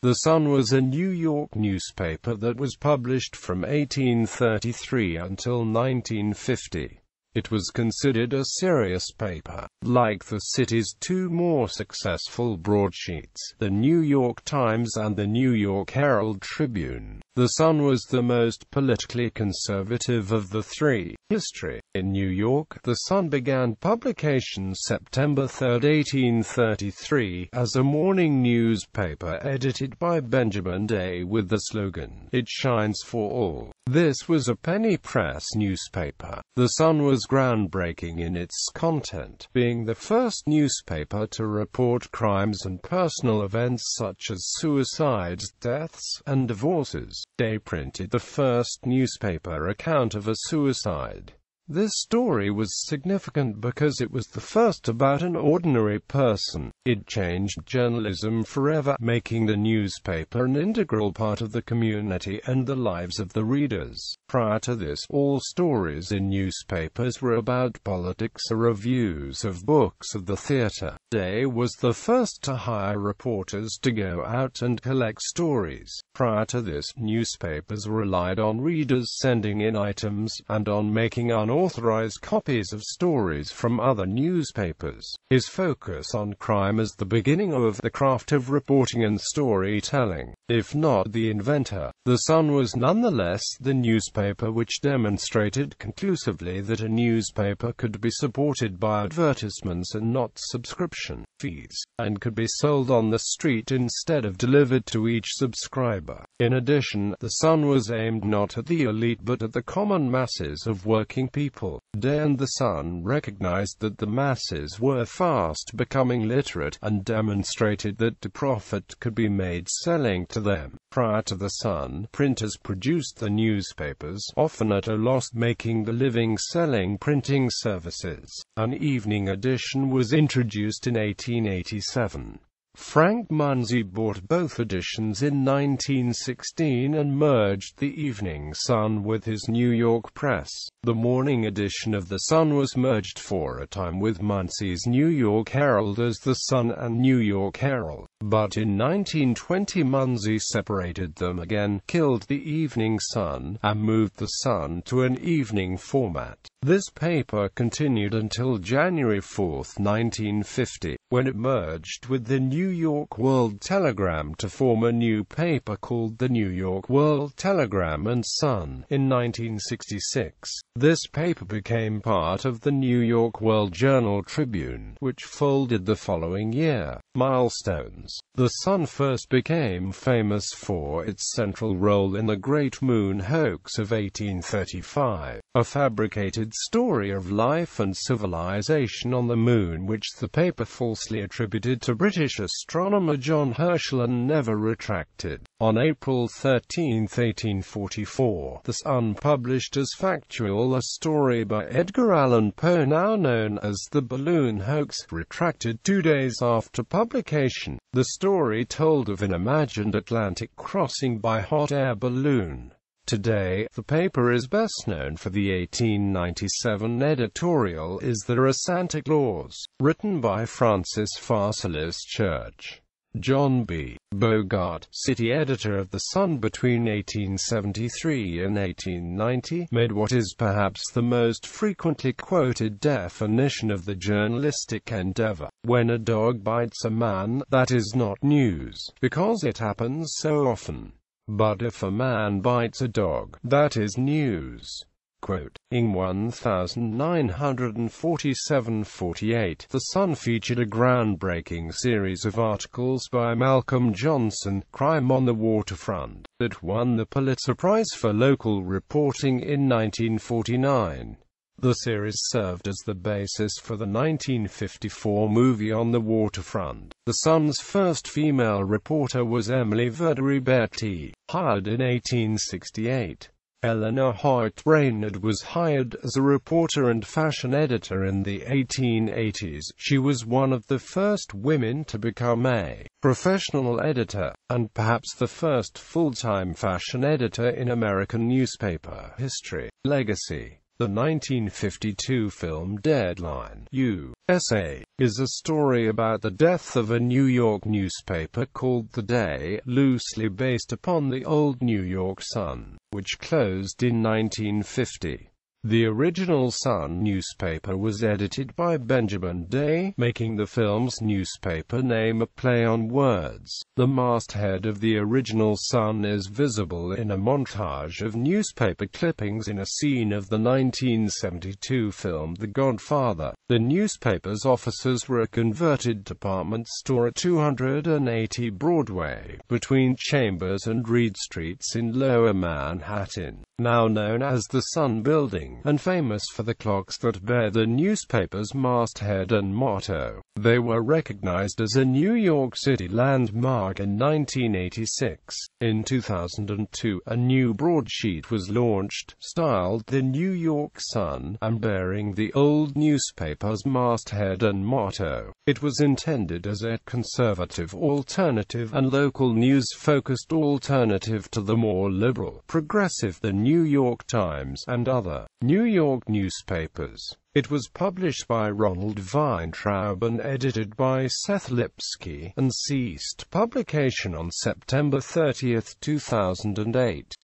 The Sun was a New York newspaper that was published from 1833 until 1950. It was considered a serious paper. Like the city's two more successful broadsheets, the New York Times and the New York Herald Tribune, The Sun was the most politically conservative of the three. History. In New York, The Sun began publication September 3, 1833, as a morning newspaper edited by Benjamin Day with the slogan, "It shines for all." This was a penny press newspaper. The Sun was groundbreaking in its content, being the first newspaper to report crimes and personal events such as suicides, deaths, and divorces. Day printed the first newspaper account of a suicide. This story was significant because it was the first about an ordinary person. It changed journalism forever, making the newspaper an integral part of the community and the lives of the readers. Prior to this, all stories in newspapers were about politics or reviews of books or the theater. Day was the first to hire reporters to go out and collect stories. Prior to this, newspapers relied on readers sending in items, and on making unauthorized copies of stories from other newspapers. His focus on crime as the beginning of the craft of reporting and storytelling. If not the inventor, The Sun was nonetheless the newspaper which demonstrated conclusively that a newspaper could be supported by advertisements and not subscription fees, and could be sold on the street instead of delivered to each subscriber. In addition, The Sun was aimed not at the elite but at the common masses of working people. Day and The Sun recognized that the masses were fast becoming literate, and demonstrated that a profit could be made selling to them. Prior to The Sun, printers produced the newspapers, often at a loss, making the living selling printing services. An evening edition was introduced in 1887. Frank Munsey bought both editions in 1916 and merged the Evening Sun with his New York press. The morning edition of The Sun was merged for a time with Munsey's New York Herald as The Sun and New York Herald. But in 1920 Munsey separated them again, killed the Evening Sun, and moved The Sun to an evening format. This paper continued until January 4, 1950, when it merged with the New York World Telegram to form a new paper called the New York World Telegram and Sun. In 1966, this paper became part of the New York World Journal-Tribune, which folded the following year. Milestones. The Sun first became famous for its central role in the Great Moon Hoax of 1835, a fabricated story of life and civilization on the moon which the paper falsely attributed to British astronomer John Herschel and never retracted. On April 13, 1844, The Sun published as factual a story by Edgar Allan Poe now known as the balloon hoax, retracted 2 days after publication. The story told of an imagined Atlantic crossing by hot air balloon. Today, the paper is best known for the 1897 editorial Is There a Santa Claus?, written by Francis Pharcellus Church. John B. Bogart, city editor of The Sun between 1873 and 1890, made what is perhaps the most frequently quoted definition of the journalistic endeavor. When a dog bites a man, that is not news, because it happens so often. But if a man bites a dog, that is news. Quote, in 1947-48, The Sun featured a groundbreaking series of articles by Malcolm Johnson, Crime on the Waterfront, that won the Pulitzer Prize for local reporting in 1949. The series served as the basis for the 1954 movie On the Waterfront. The Sun's first female reporter was Emily Verdery-Betty, hired in 1868. Eleanor Hart Brainerd was hired as a reporter and fashion editor in the 1880s. She was one of the first women to become a professional editor, and perhaps the first full-time fashion editor in American newspaper history. Legacy. The 1952 film Deadline, USA, is a story about the death of a New York newspaper called The Day, loosely based upon the old New York Sun, which closed in 1950. The original Sun newspaper was edited by Benjamin Day, making the film's newspaper name a play on words. The masthead of the original Sun is visible in a montage of newspaper clippings in a scene of the 1972 film The Godfather. The newspaper's offices were a converted department store at 280 Broadway, between Chambers and Reed Streets in Lower Manhattan, now known as the Sun Building, and famous for the clocks that bear the newspaper's masthead and motto. They were recognized as a New York City landmark in 1986. In 2002, a new broadsheet was launched, styled The New York Sun, and bearing the old newspaper's masthead and motto. It was intended as a conservative alternative and local news-focused alternative to the more liberal, progressive The New York Times and other New York newspapers. It was published by Ronald Weintraub and edited by Seth Lipsky, and ceased publication on September 30, 2008.